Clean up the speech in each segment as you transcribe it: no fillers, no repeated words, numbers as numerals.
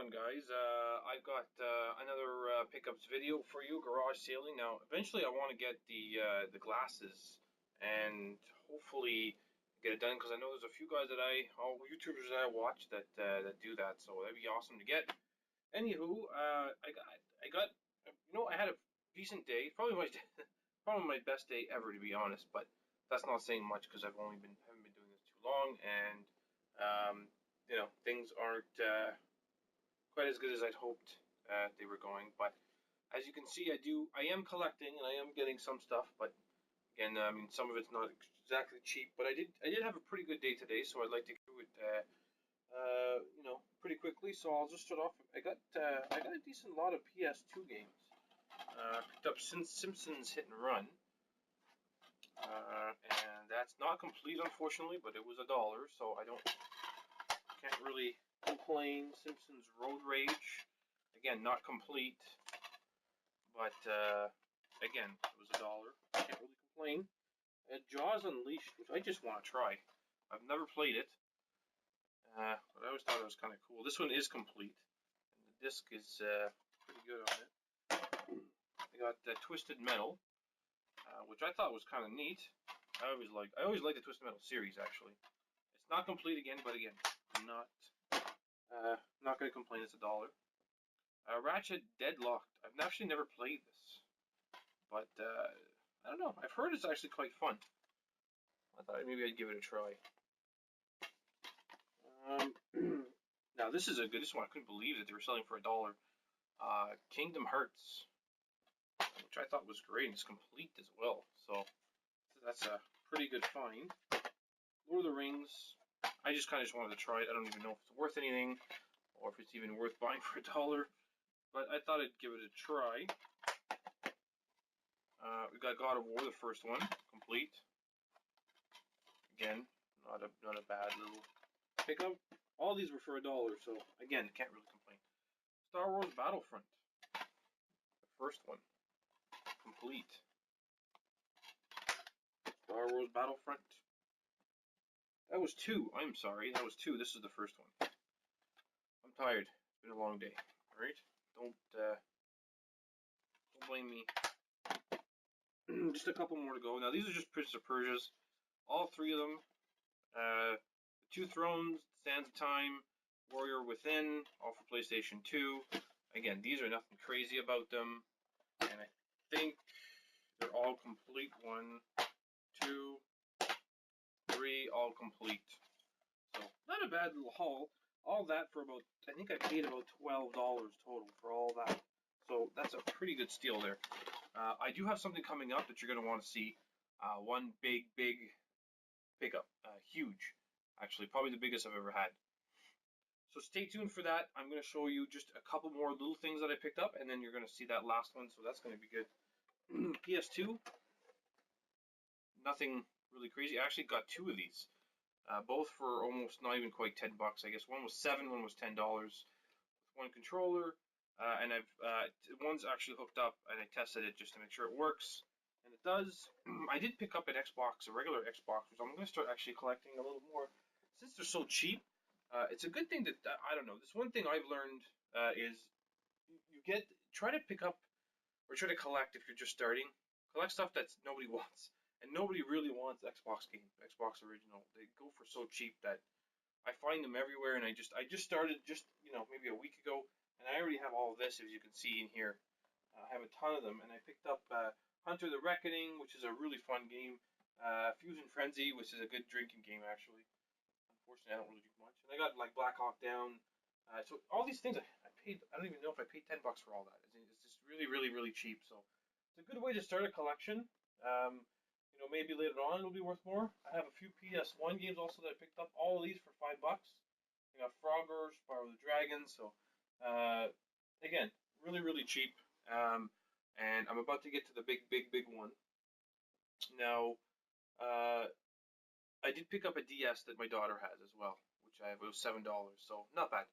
on, guys? I've got another pickups video for you, garage sailing. Now, eventually I want to get the glasses and hopefully get it done, because I know there's a few guys all YouTubers that I watch that do that, so that'd be awesome to get. Anywho, I got, I had a decent day, probably my best day ever, to be honest, but that's not saying much because haven't been doing this too long, and things aren't quite as good as I'd hoped they were going. But as you can see, I am collecting and I am getting some stuff. But again, I mean, some of it's not exactly cheap. But I did have a pretty good day today, so I'd like to do it, pretty quickly. So I'll just start off. I got a decent lot of PS2 games. Picked up Simpsons Hit and Run. And that's not complete, unfortunately, but it was $1, so I can't really complain. Simpsons Road Rage, again, not complete, but again, it was $1. Can't really complain. Jaws Unleashed, which I just want to try. I've never played it, but I always thought it was kind of cool. This one is complete, and the disc is pretty good on it. I got Twisted Metal, which I thought was kind of neat. I always like the Twisted Metal series, actually. It's not complete again, but again, I'm not going to complain. It's $1. Ratchet Deadlocked. I've actually never played this, but I don't know. I've heard it's actually quite fun. I thought maybe I'd give it a try. Now this is this one I couldn't believe that they were selling for $1. Kingdom Hearts, which I thought was great, and it's complete as well. So that's a pretty good find. Lord of the Rings. I just kind of wanted to try it. I don't even know if it's worth anything, or if it's even worth buying for $1. But I thought I'd give it a try. We got God of War, the first one, complete. Again, not a bad little pickup. All these were for $1, so again, can't really complain. Star Wars Battlefront, the first one, complete. Star Wars Battlefront. That was 2. I'm sorry, that was 2. This is the first one. I'm tired. It's been a long day. All right, don't blame me. Just a couple more to go. Now these are just Prince of Persia's. All 3 of them. The 2 Thrones, Sands of Time, Warrior Within, all for PlayStation 2. Again, these are nothing crazy about them, and I think they're all complete. 1, 2, 3, all complete. So not a bad little haul. All that for about, I think I paid about $12 total for all that. So that's a pretty good steal there. I do have something coming up that you're going to want to see. One big pickup. Huge. Actually, probably the biggest I've ever had. So stay tuned for that. I'm going to show you just a couple more little things that I picked up, and then you're going to see that last one, so that's going to be good. PS2. Nothing really crazy. I actually got 2 of these. Both for almost not even quite $10. I guess one was $7, one was $10. With one controller. And one's actually hooked up, and I tested it just to make sure it works, and it does. I did pick up an Xbox, a regular Xbox, which I'm going to start actually collecting a little more since they're so cheap. It's a good thing that I don't know. This one thing I've learned is try to pick up or try to collect if you're just starting. Collect stuff that nobody wants, and nobody really wants Xbox Xbox original. They go for so cheap that I find them everywhere, and I just started maybe a week ago. And I already have all of this, as you can see in here. I have a ton of them, and I picked up Hunter the Reckoning, which is a really fun game. Fusion Frenzy, which is a good drinking game, actually. Unfortunately, I don't really drink much. And I got like Black Hawk Down. So all these things I paid. I don't even know if I paid $10 for all that. It's just really cheap. So it's a good way to start a collection. Maybe later on it'll be worth more. I have a few PS1 games also that I picked up. All of these for $5. You got Frogger, Spyro the Dragon. So. Again, really cheap, and I'm about to get to the big one. Now, I did pick up a DS that my daughter has as well, which it was $7, so not bad.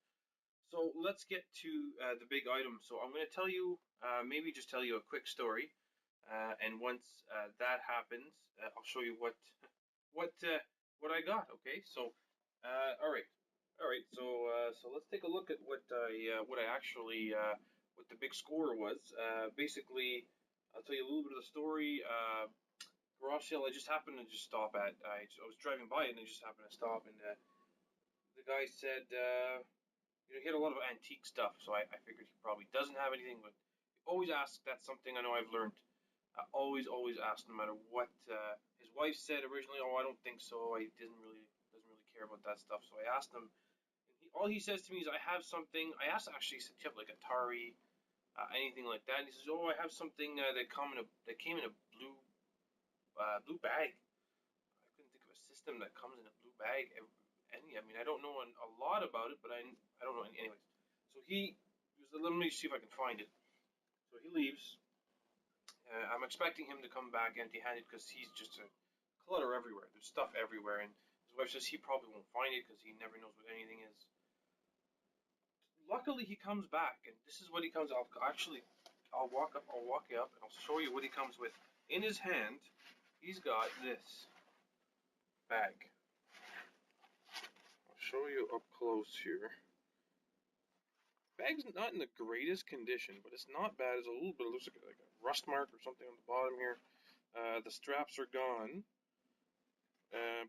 So let's get to the big item. So I'm going to tell you, maybe just tell you a quick story, and once that happens, I'll show you what I got. Okay, so all right, right, so let's take a look at what I actually what the big score was. Basically, I'll tell you a little bit of the story. Garage sale I just happened to just stop at. I was driving by it and I just happened to stop, and the guy said, he had a lot of antique stuff, so I figured he probably doesn't have anything, but always ask. That's something I know I've learned. Always ask, no matter what. His wife said originally, "Oh, I don't think so. I doesn't really care about that stuff." So I asked him, and all he says to me is, "I have something." I asked actually, he said, "Do you have like Atari, anything like that?" And he says, "Oh, I have something that came in a blue bag." I couldn't think of a system that comes in a blue bag. I mean, I don't know a lot about it, but I don't know anyways. So he was, let me see if I can find it. So he leaves. I'm expecting him to come back empty-handed because he's just a clutter everywhere. There's stuff everywhere, and his wife says he probably won't find it because he never knows what anything is. Luckily, he comes back, and this is what he comes. I'll walk up, and I'll show you what he comes with. In his hand, he's got this bag. I'll show you up close here. Bag's not in the greatest condition, but it's not bad. It's a little bit, looks like a rust mark or something on the bottom here. The straps are gone,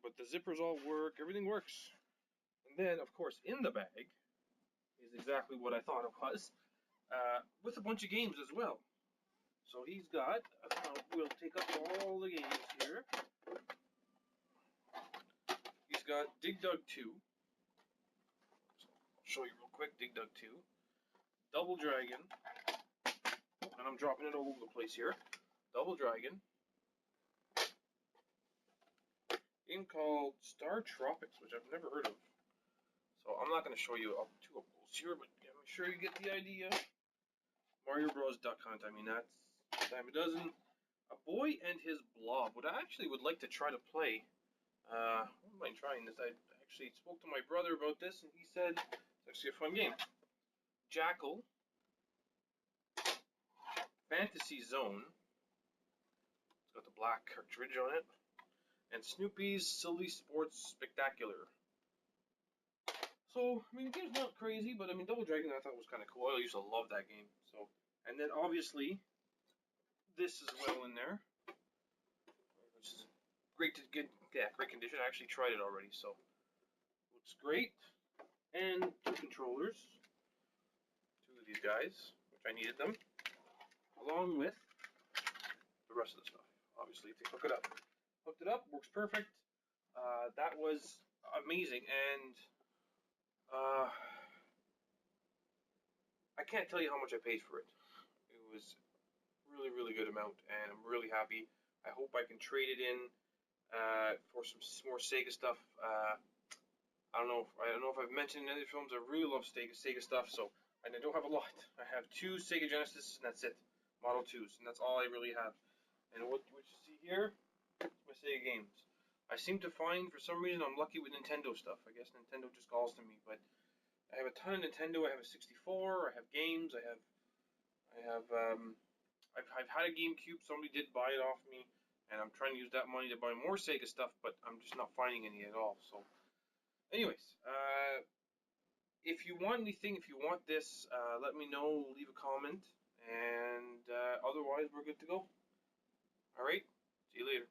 but the zippers all work. Everything works. And then, of course, in the bag is exactly what I thought it was, with a bunch of games as well. So he's got, we'll take up all the games here. He's got Dig Dug 2. So I'll show you real quick, Dig Dug 2. Double Dragon, and I'm dropping it all over the place here. Double Dragon. Game called Star Tropics, which I've never heard of. So I'm not going to show you up too up close here, but I'm sure you get the idea. Mario Bros. Duck Hunt. I mean, that's a dime a dozen. A Boy and His Blob. What I actually would like to try to play. I wouldn't mind trying this. I actually spoke to my brother about this, and he said it's actually a fun game. Jackal, Fantasy Zone, it's got the black cartridge on it, and Snoopy's Silly Sports Spectacular. So, I mean, the game's not crazy, but I mean, Double Dragon I thought was kind of cool. I used to love that game. So, and then obviously, this as well in there, which is great great condition. I actually tried it already, so looks great. And two controllers. Two of these guys, which I needed them, along with the rest of the stuff. Obviously, if you hook it up. Hooked it up, works perfect. That was amazing, and I can't tell you how much I paid for it. It was really good amount, and I'm really happy. I hope I can trade it in for some more Sega stuff. I don't know if I've mentioned in other films. I really love Sega stuff, so. And I don't have a lot. I have two Sega Genesis, and that's it. Model 2s, and that's all I really have. And what you see here is my Sega games. I seem to find, for some reason, I'm lucky with Nintendo stuff. I guess Nintendo just calls to me, but I have a ton of Nintendo. I have a 64. I have games. I've had a GameCube. Somebody did buy it off me, and I'm trying to use that money to buy more Sega stuff, but I'm just not finding any at all. So, anyways, if you want anything, if you want this, let me know, leave a comment, and otherwise we're good to go. Alright, see you later.